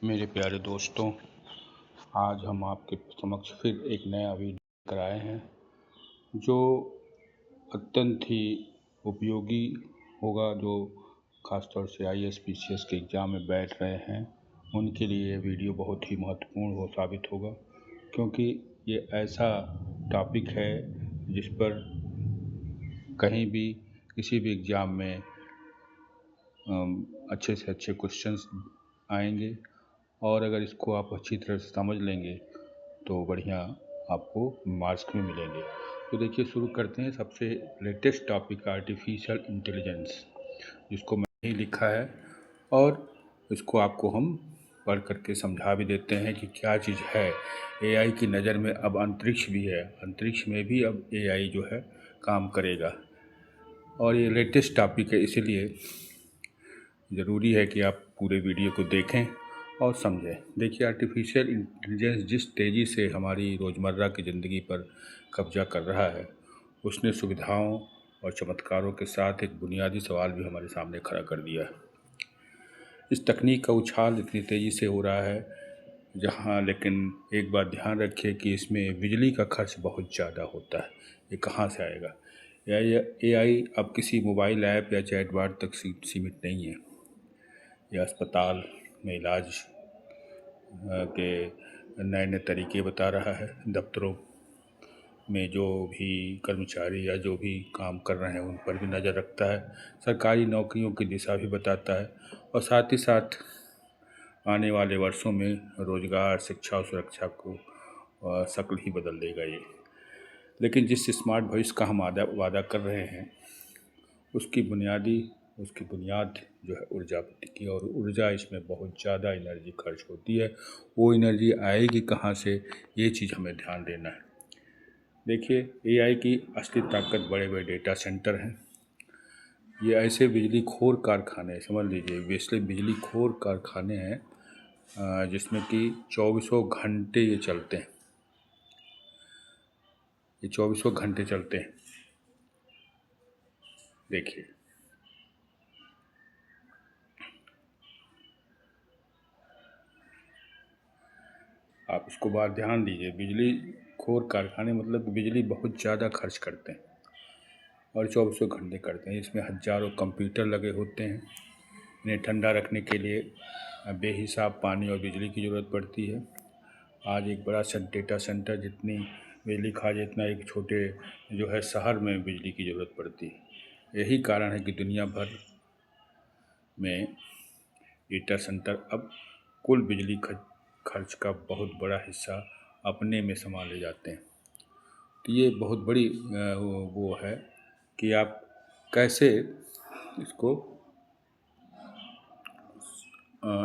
मेरे प्यारे दोस्तों, आज हम आपके समक्ष फिर एक नया वीडियो लेकर आए हैं जो अत्यंत ही उपयोगी होगा। जो खासतौर से IAS PCS के एग्ज़ाम में बैठ रहे हैं उनके लिए ये वीडियो बहुत ही महत्वपूर्ण साबित होगा, क्योंकि ये ऐसा टॉपिक है जिस पर कहीं भी किसी भी एग्ज़ाम में अच्छे से अच्छे क्वेश्चंस आएंगे और अगर इसको आप अच्छी तरह से समझ लेंगे तो बढ़िया आपको मार्क्स भी मिलेंगे। तो देखिए, शुरू करते हैं। सबसे लेटेस्ट टॉपिक आर्टिफिशियल इंटेलिजेंस, जिसको मैंने ही लिखा है और इसको आपको हम पढ़ करके समझा भी देते हैं कि क्या चीज़ है। AI की नज़र में अब अंतरिक्ष भी है, अंतरिक्ष में भी अब AI जो है काम करेगा और ये लेटेस्ट टॉपिक है, इसीलिए ज़रूरी है कि आप पूरे वीडियो को देखें और समझें। देखिए, आर्टिफिशियल इंटेलिजेंस जिस तेज़ी से हमारी रोज़मर्रा की ज़िंदगी पर कब्जा कर रहा है, उसने सुविधाओं और चमत्कारों के साथ एक बुनियादी सवाल भी हमारे सामने खड़ा कर दिया है। इस तकनीक का उछाल इतनी तेज़ी से हो रहा है लेकिन एक बात ध्यान रखिए कि इसमें बिजली का खर्च बहुत ज़्यादा होता है। ये कहाँ से आएगा? AI अब किसी मोबाइल ऐप या चैटबॉट तक सीमित नहीं है। यह अस्पताल में इलाज के नए नए तरीके बता रहा है, दफ्तरों में जो भी कर्मचारी या जो भी काम कर रहे हैं उन पर भी नज़र रखता है, सरकारी नौकरियों की दिशा भी बताता है और साथ ही साथ आने वाले वर्षों में रोज़गार, शिक्षा और सुरक्षा को शक्ल ही बदल देगा ये। लेकिन जिस स्मार्ट भविष्य का हम वादा कर रहे हैं उसकी बुनियाद जो है ऊर्जा की, और ऊर्जा इसमें बहुत ज़्यादा एनर्जी खर्च होती है। वो एनर्जी आएगी कहाँ से, ये चीज़ हमें ध्यान देना है। देखिए, AI की असली ताकत बड़े बड़े डेटा सेंटर हैं। ये ऐसे बिजलीखोर कारखाने, समझ लीजिए, बिजली खोर कारखाने हैं जिसमें कि चौबीसों घंटे ये चलते हैं। ये चौबीसों घंटे चलते हैं। देखिए, आप इसको बात ध्यान दीजिए। बिजली खोर कारखाने मतलब बिजली बहुत ज़्यादा खर्च करते हैं और चौबीसों घंटे करते हैं। इसमें हज़ारों कंप्यूटर लगे होते हैं। इन्हें ठंडा रखने के लिए बेहिसाब पानी और बिजली की ज़रूरत पड़ती है। आज एक बड़ा सा डेटा सेंटर जितनी बिजली खा जाए, इतना एक छोटे जो है शहर में बिजली की ज़रूरत पड़ती है। यही कारण है कि दुनिया भर में डेटा सेंटर अब कुल बिजली खर्च का बहुत बड़ा हिस्सा अपने में संभाले जाते हैं। तो ये बहुत बड़ी वो है कि आप कैसे इसको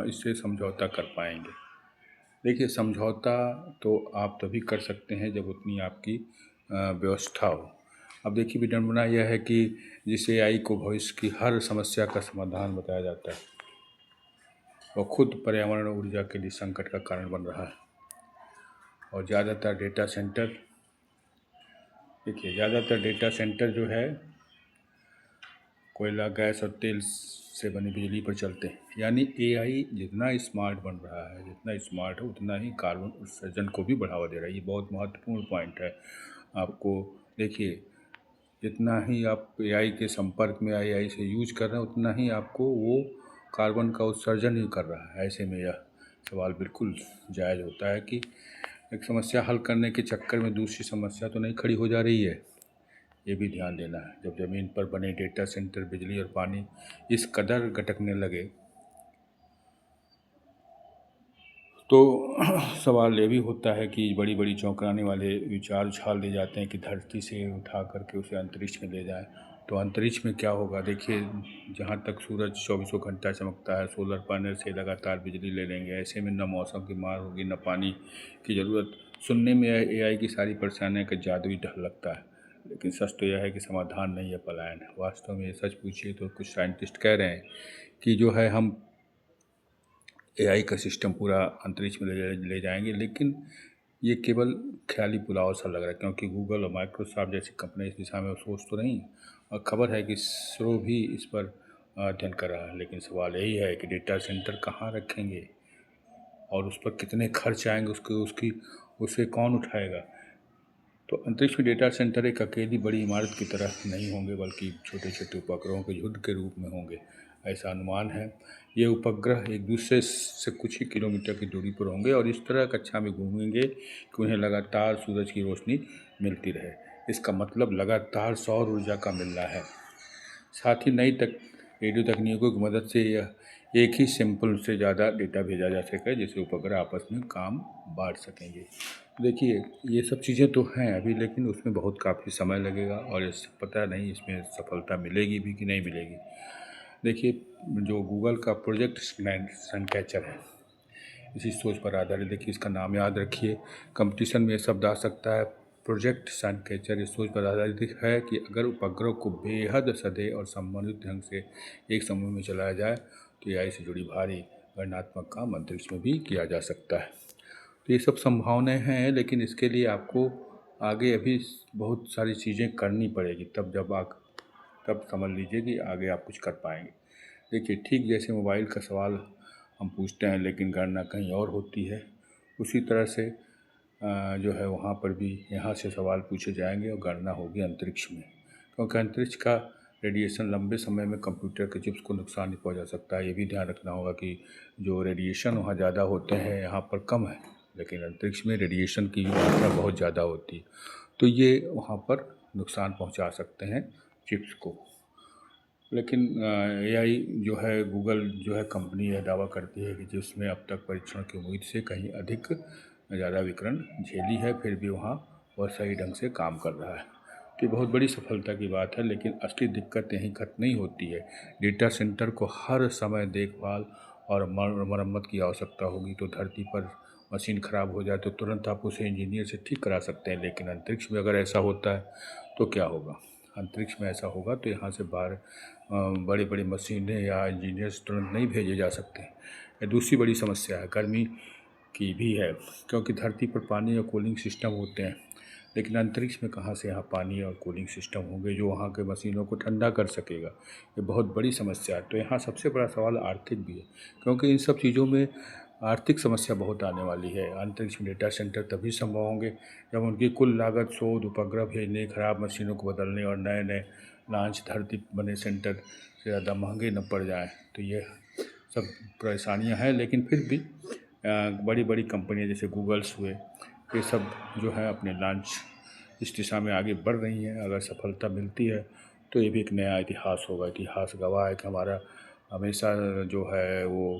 इससे समझौता कर पाएंगे। देखिए, समझौता तो आप तभी कर सकते हैं जब उतनी आपकी व्यवस्था हो। अब देखिए, विडंबना यह है कि जिस AI को भविष्य की हर समस्या का समाधान बताया जाता है, वह खुद पर्यावरण और ऊर्जा के लिए संकट का कारण बन रहा है। और ज़्यादातर डेटा सेंटर जो है कोयला, गैस और तेल से बनी बिजली पर चलते हैं। यानी AI जितना स्मार्ट बन रहा है, जितना स्मार्ट है उतना ही कार्बन उत्सर्जन को भी बढ़ावा दे रहा है। ये बहुत महत्वपूर्ण पॉइंट है। आपको देखिए, जितना ही आप AI के संपर्क में AI से यूज कर रहे हैं उतना ही आपको वो कार्बन का उत्सर्जन ही कर रहा है। ऐसे में यह सवाल बिल्कुल जायज़ होता है कि एक समस्या हल करने के चक्कर में दूसरी समस्या तो नहीं खड़ी हो जा रही है। ये भी ध्यान देना है। जब ज़मीन पर बने डेटा सेंटर बिजली और पानी इस कदर गटकने लगे तो सवाल ये भी होता है कि बड़ी बड़ी चौंकाने वाले विचार उछाल दिए जाते हैं कि धरती से उठा करके उसे अंतरिक्ष में ले जाएं। तो अंतरिक्ष में क्या होगा? देखिए, जहाँ तक सूरज चौबीसों घंटा चमकता है, सोलर पैनल से लगातार बिजली ले लेंगे। ऐसे में न मौसम की मार होगी, न पानी की ज़रूरत। सुनने में AI की सारी परेशानियों का जादुई ढंग लगता है, लेकिन सच तो यह है कि समाधान नहीं है, पलायन है। वास्तव में ये सच पूछिए तो कुछ साइंटिस्ट कह रहे हैं कि जो है हम AI का सिस्टम पूरा अंतरिक्ष में ले जाएंगे, लेकिन ये केवल ख्याली पुलाव सा लग रहा है, क्योंकि गूगल और माइक्रोसॉफ्ट जैसी कंपनी इस दिशा में सोच तो रही। और खबर है कि इसरो भी इस पर अध्ययन कर रहा है। लेकिन सवाल यही है कि डेटा सेंटर कहाँ रखेंगे? और उस पर कितने खर्च आएंगे उसे कौन उठाएगा। तो अंतरिक्ष में डेटा सेंटर एक अकेली बड़ी इमारत की तरह नहीं होंगे, बल्कि छोटे छोटे उपग्रहों के झुंड के रूप में होंगे, ऐसा अनुमान है। ये उपग्रह एक दूसरे से कुछ ही किलोमीटर की दूरी पर होंगे और इस तरह कक्षा में घूमेंगे कि उन्हें लगातार सूरज की रोशनी मिलती रहे। इसका मतलब लगातार सौर ऊर्जा का मिलना है। साथ ही नई रेडियो तकनीकों की मदद से यह एक ही सैंपल से ज़्यादा डेटा भेजा जा सके, जिससे उपग्रह आपस में काम बांट सकेंगे। देखिए, ये सब चीज़ें तो हैं अभी, लेकिन उसमें बहुत काफ़ी समय लगेगा और पता नहीं इसमें सफलता मिलेगी भी कि नहीं मिलेगी। देखिए, जो गूगल का प्रोजेक्ट सनकैचर है, इसी सोच पर आधारित, देखिए इसका नाम याद रखिए, कंपटीशन में ये शब्द आ सकता है। प्रोजेक्ट सनकैचर इस सोच पर आधारित है कि अगर उपग्रह को बेहद सधे और संबंधित ढंग से एक समूह में चलाया जाए तो एआई से जुड़ी भारी गणनात्मक काम अंतरिक्ष में भी किया जा सकता है। तो ये सब संभावनाएं हैं, लेकिन इसके लिए आपको आगे अभी बहुत सारी चीज़ें करनी पड़ेगी, तब समझ लीजिए कि आगे आप कुछ कर पाएंगे। देखिए, ठीक जैसे मोबाइल का सवाल हम पूछते हैं लेकिन गणना कहीं और होती है, उसी तरह से जो है वहाँ पर भी यहाँ से सवाल पूछे जाएंगे और गणना होगी अंतरिक्ष में। क्योंकि अंतरिक्ष का रेडिएशन लंबे समय में कंप्यूटर के चिप्स को नुकसान नहीं पहुँचा सकता है। ये भी ध्यान रखना होगा कि जो रेडिएशन वहाँ ज़्यादा होते हैं, यहाँ पर कम है, लेकिन अंतरिक्ष में रेडिएशन की मात्रा बहुत ज़्यादा होती है, तो ये वहाँ पर नुकसान पहुँचा सकते हैं चिप्स को। लेकिन एआई जो है, गूगल जो है कंपनी, यह दावा करती है कि जिसमें अब तक परीक्षण की उम्मीद से कहीं अधिक ज़्यादा विकिरण झेली है, फिर भी वहाँ वह सही ढंग से काम कर रहा है। तो ये बहुत बड़ी सफलता की बात है, लेकिन असली दिक्कत यहीं खत्म नहीं होती है। डेटा सेंटर को हर समय देखभाल और मरम्मत की आवश्यकता होगी। तो धरती पर मशीन ख़राब हो जाए तो तुरंत आप उसे इंजीनियर से ठीक करा सकते हैं, लेकिन अंतरिक्ष में अगर ऐसा होता है तो क्या होगा? अंतरिक्ष में ऐसा होगा तो यहाँ से बाहर बड़ी बड़ी मशीनें या इंजीनियर्स तुरंत नहीं भेजे जा सकते। ये दूसरी बड़ी समस्या है, गर्मी की भी है, क्योंकि धरती पर पानी और कूलिंग सिस्टम होते हैं, लेकिन अंतरिक्ष में कहाँ से यहाँ पानी और कूलिंग सिस्टम होंगे जो वहाँ के मशीनों को ठंडा कर सकेगा। ये बहुत बड़ी समस्या है। तो यहाँ सबसे बड़ा सवाल आर्थिक भी है, क्योंकि इन सब चीज़ों में आर्थिक समस्या बहुत आने वाली है। अंतरिक्ष में डेटा सेंटर तभी संभव होंगे जब उनकी कुल लागत शोध, उपग्रह भेजने, खराब मशीनों को बदलने और नए नए लॉन्च धरती बने सेंटर से ज़्यादा महंगे न पड़ जाएं। तो ये सब परेशानियां हैं, लेकिन फिर भी बड़ी बड़ी कंपनियां जैसे गूगल्स हुए, ये सब जो है अपने लॉन्च इस दिशा में आगे बढ़ रही हैं। अगर सफलता मिलती है तो ये भी एक नया इतिहास होगा। इतिहास गवाह है कि हमारा हमेशा जो है वो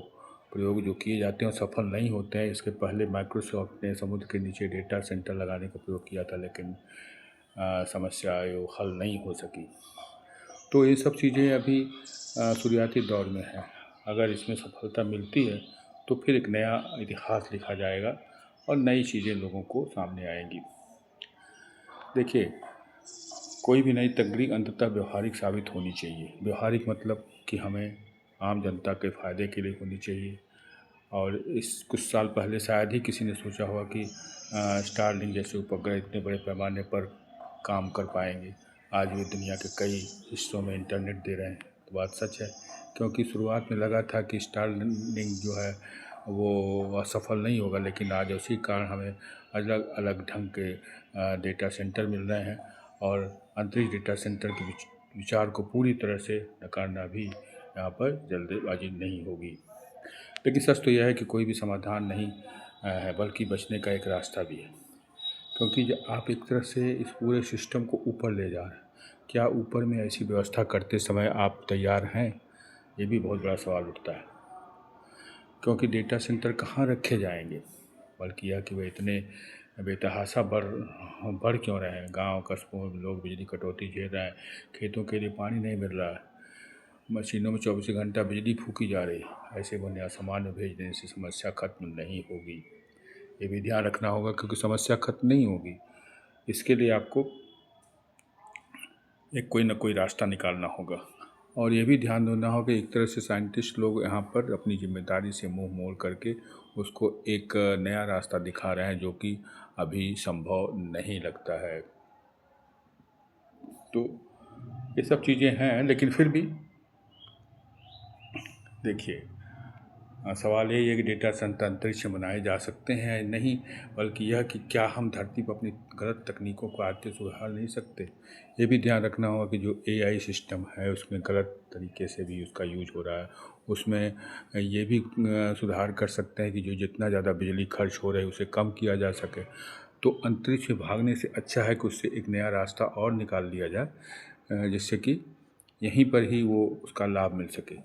प्रयोग जो किए जाते हैं सफल नहीं होते हैं। इसके पहले माइक्रोसॉफ्ट ने समुद्र के नीचे डेटा सेंटर लगाने का प्रयोग किया था, लेकिन समस्या वो हल नहीं हो सकी। तो ये सब चीज़ें अभी शुरुआती दौर में है। अगर इसमें सफलता मिलती है तो फिर एक नया इतिहास लिखा जाएगा और नई चीज़ें लोगों को सामने आएंगी। देखिए, कोई भी नई तकनीक अंततः व्यवहारिक साबित होनी चाहिए। व्यवहारिक मतलब कि हमें आम जनता के फ़ायदे के लिए होनी चाहिए। और इस कुछ साल पहले शायद ही किसी ने सोचा होगा कि स्टारलिंक जैसे उपग्रह इतने बड़े पैमाने पर काम कर पाएंगे। आज भी दुनिया के कई हिस्सों में इंटरनेट दे रहे हैं। तो बात सच है, क्योंकि शुरुआत में लगा था कि स्टारलिंक जो है वो असफल नहीं होगा, लेकिन आज उसी कारण हमें अलग अलग ढंग के डेटा सेंटर मिल रहे हैं और अंतरिक्ष डेटा सेंटर के विचार को पूरी तरह से नकारना भी यहाँ पर जल्दबाजी नहीं होगी। लेकिन सच तो यह है कि कोई भी समाधान नहीं है, बल्कि बचने का एक रास्ता भी है। क्योंकि जब आप एक तरह से इस पूरे सिस्टम को ऊपर ले जा रहे हैं, क्या ऊपर में ऐसी व्यवस्था करते समय आप तैयार हैं? ये भी बहुत बड़ा सवाल उठता है। क्योंकि डेटा सेंटर कहाँ रखे जाएंगे, बल्कि यह कि वे इतने बेतहाशा बढ़ क्यों रहे हैं। गांव कस्बों में लोग बिजली कटौती झेल रहे हैं, खेतों के लिए पानी नहीं मिल रहा है, मशीनों में 24 घंटा बिजली फूकी जा रही है। ऐसे बने आसमान में भेज देने से समस्या खत्म नहीं होगी। ये भी ध्यान रखना होगा, क्योंकि समस्या खत्म नहीं होगी। इसके लिए आपको एक कोई ना कोई रास्ता निकालना होगा। और ये भी ध्यान देना होगा कि एक तरह से साइंटिस्ट लोग यहाँ पर अपनी जिम्मेदारी से मुंह मोड़ करके उसको एक नया रास्ता दिखा रहे हैं, जो कि अभी संभव नहीं लगता है। तो ये सब चीज़ें हैं, लेकिन फिर भी देखिए, सवाल यही है कि डेटा सेंटर अंतरिक्ष में बनाए जा सकते हैं या नहीं, बल्कि यह कि क्या हम धरती पर अपनी गलत तकनीकों को आगे सुधार नहीं सकते। ये भी ध्यान रखना होगा कि जो एआई सिस्टम है उसमें गलत तरीके से भी उसका यूज हो रहा है। उसमें ये भी सुधार कर सकते हैं कि जो जितना ज़्यादा बिजली खर्च हो रही है उसे कम किया जा सके। तो अंतरिक्ष में भागने से अच्छा है कि उससे एक नया रास्ता और निकाल लिया जाए, जिससे कि यहीं पर ही वो उसका लाभ मिल सके।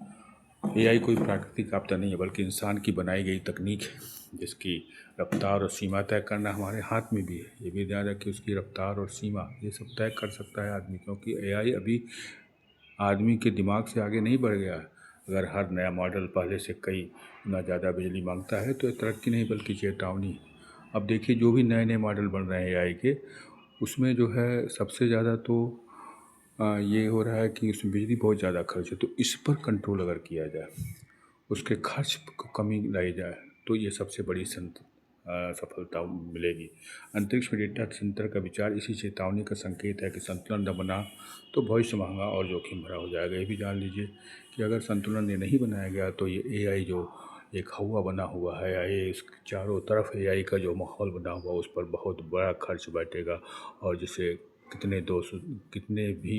एआई कोई प्राकृतिक आपदा नहीं है, बल्कि इंसान की बनाई गई तकनीक है, जिसकी रफ्तार और सीमा तय करना हमारे हाथ में भी है। ये भी ध्यान रखें, उसकी रफ्तार और सीमा ये सब तय कर सकता है आदमी, क्योंकि एआई अभी आदमी के दिमाग से आगे नहीं बढ़ गया है। अगर हर नया मॉडल पहले से कई गुना ज़्यादा बिजली मांगता है तो ये तरक्की नहीं बल्कि चेतावनी है। अब देखिए जो भी नए नए मॉडल बन रहे हैं एआई के, उसमें जो है सबसे ज़्यादा तो ये हो रहा है कि उसमें बिजली बहुत ज़्यादा खर्च है। तो इस पर कंट्रोल अगर किया जाए, उसके खर्च को कमी लाई जाए, तो ये सबसे बड़ी सफलता मिलेगी। अंतरिक्ष में डेटा सेंटर का विचार इसी चेतावनी का संकेत है कि संतुलन न बना तो भविष्य महंगा और जोखिम भरा हो जाएगा। ये भी जान लीजिए कि अगर संतुलन ये नहीं बनाया गया तो ये एआई जो एक हवा बना हुआ है, या ये इस चारों तरफ एआई का जो माहौल बना हुआ उस पर बहुत बड़ा खर्च बैठेगा, और जिसे कितने भी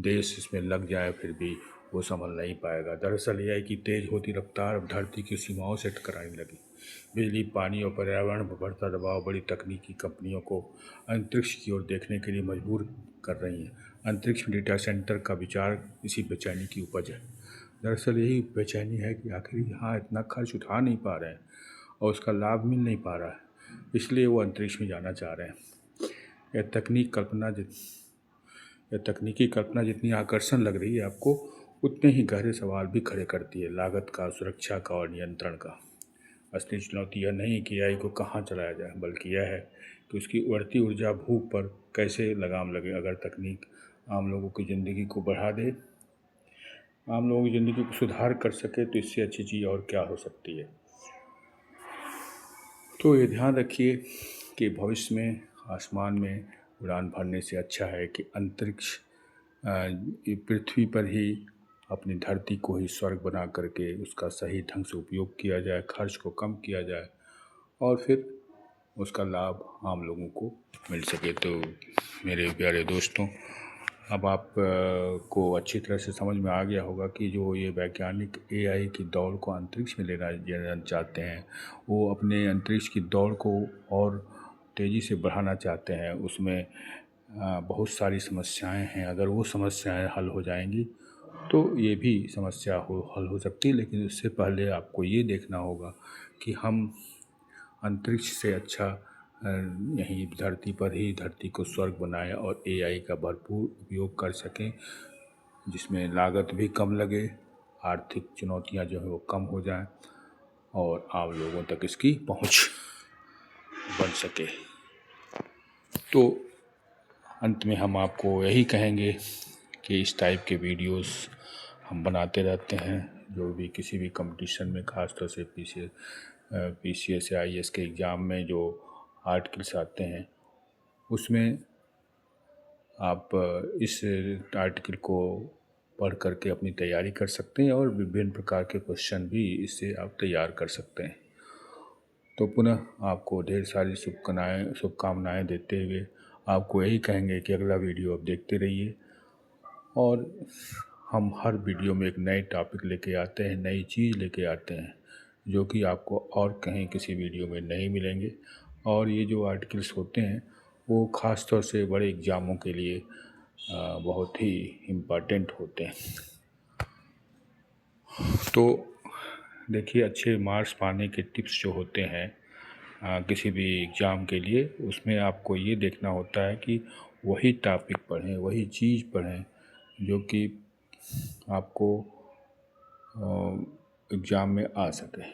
देश इसमें लग जाए फिर भी वो संभल नहीं पाएगा। दरअसल एआई की तेज होती रफ्तार अब धरती की सीमाओं से टकराने लगी। बिजली, पानी और पर्यावरण पर बढ़ता दबाव बड़ी तकनीकी कंपनियों को अंतरिक्ष की ओर देखने के लिए मजबूर कर रही है। अंतरिक्ष में डेटा सेंटर का विचार इसी बेचैनी की उपज है। दरअसल यही बेचैनी है कि आखिर यहाँ इतना खर्च उठा नहीं पा रहे हैं और उसका लाभ मिल नहीं पा रहा है, इसलिए वो अंतरिक्ष में जाना चाह रहे हैं। यह तकनीकी कल्पना जितनी आकर्षण लग रही है आपको, उतने ही गहरे सवाल भी खड़े करती है, लागत का, सुरक्षा का और नियंत्रण का। असली चुनौती यह नहीं कि एआई को कहाँ चलाया जाए, बल्कि यह है कि उसकी उड़ती ऊर्जा भूख पर कैसे लगाम लगे। अगर तकनीक आम लोगों की ज़िंदगी को बढ़ा दे, आम लोगों की ज़िंदगी को सुधार कर सके, तो इससे अच्छी चीज़ और क्या हो सकती है। तो ये ध्यान रखिए कि भविष्य में आसमान में उड़ान भरने से अच्छा है कि अंतरिक्ष पृथ्वी पर ही अपनी धरती को ही स्वर्ग बना करके उसका सही ढंग से उपयोग किया जाए, खर्च को कम किया जाए और फिर उसका लाभ आम लोगों को मिल सके। तो मेरे प्यारे दोस्तों, अब आप को अच्छी तरह से समझ में आ गया होगा कि जो ये वैज्ञानिक एआई की दौड़ को अंतरिक्ष में लेना चाहते हैं, वो अपने अंतरिक्ष की दौड़ को और तेज़ी से बढ़ाना चाहते हैं। उसमें बहुत सारी समस्याएं हैं। अगर वो समस्याएं हल हो जाएंगी तो ये भी समस्या हल हो सकती है, लेकिन उससे पहले आपको ये देखना होगा कि हम अंतरिक्ष से अच्छा यहीं धरती पर ही धरती को स्वर्ग बनाएं और एआई का भरपूर उपयोग कर सकें, जिसमें लागत भी कम लगे, आर्थिक चुनौतियां जो है वो कम हो जाएं और आम लोगों तक इसकी पहुंच बन सके। तो अंत में हम आपको यही कहेंगे कि इस टाइप के वीडियोस हम बनाते रहते हैं। जो भी किसी भी कंपटीशन में, खासतौर से पीसीएस या आईएएस के एग्ज़ाम में जो आर्टिकल्स आते हैं, उसमें आप इस आर्टिकल को पढ़ करके अपनी तैयारी कर सकते हैं और विभिन्न प्रकार के क्वेश्चन भी इससे आप तैयार कर सकते हैं। तो पुनः आपको ढेर सारी शुभकामनाएँ देते हुए आपको यही कहेंगे कि अगला वीडियो आप देखते रहिए, और हम हर वीडियो में एक नए टॉपिक लेके आते हैं, नई चीज़ लेके आते हैं, जो कि आपको और कहीं किसी वीडियो में नहीं मिलेंगे। और ये जो आर्टिकल्स होते हैं वो ख़ास तौर से बड़े एग्ज़ामों के लिए बहुत ही इम्पोर्टेंट होते हैं। तो देखिए, अच्छे मार्क्स पाने के टिप्स जो होते हैं किसी भी एग्ज़ाम के लिए, उसमें आपको ये देखना होता है कि वही टॉपिक पढ़ें, वही चीज़ पढ़ें जो कि आपको एग्ज़ाम में आ सके।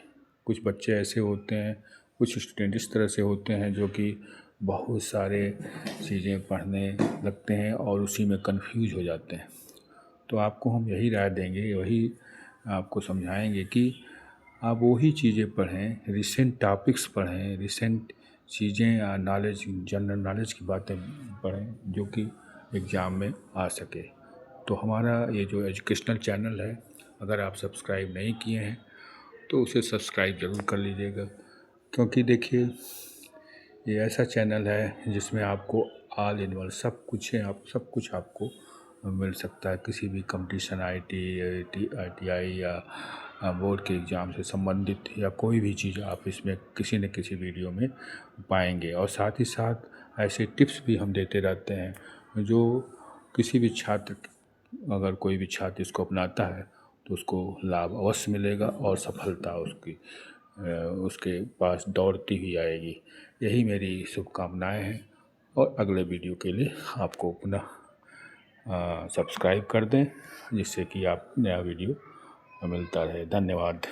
कुछ बच्चे ऐसे होते हैं, कुछ स्टूडेंट इस तरह से होते हैं जो कि बहुत सारे चीज़ें पढ़ने लगते हैं और उसी में कंफ्यूज हो जाते हैं। तो आपको हम यही राय देंगे, वही आपको समझाएंगे कि आप वही चीज़ें पढ़ें, रिसेंट टॉपिक्स पढ़ें, रिसेंट चीज़ें या जनरल नॉलेज की बातें पढ़ें जो कि एग्ज़ाम में आ सके। तो हमारा ये जो एजुकेशनल चैनल है, अगर आप सब्सक्राइब नहीं किए हैं तो उसे सब्सक्राइब ज़रूर कर लीजिएगा, क्योंकि देखिए ये ऐसा चैनल है जिसमें आपको ऑल इन वन सब कुछ है, आप सब कुछ आपको मिल सकता है। किसी भी कंपटीशन IITI या बोर्ड के एग्ज़ाम से संबंधित या कोई भी चीज़ आप इसमें किसी न किसी वीडियो में पाएंगे। और साथ ही साथ ऐसे टिप्स भी हम देते रहते हैं जो किसी भी छात्र, अगर कोई भी छात्र इसको अपनाता है तो उसको लाभ अवश्य मिलेगा और सफलता उसके पास दौड़ती हुई आएगी। यही मेरी शुभकामनाएं हैं। और अगले वीडियो के लिए आपको पुनः सब्सक्राइब कर दें, जिससे कि आप नया वीडियो मिलता रहे। धन्यवाद।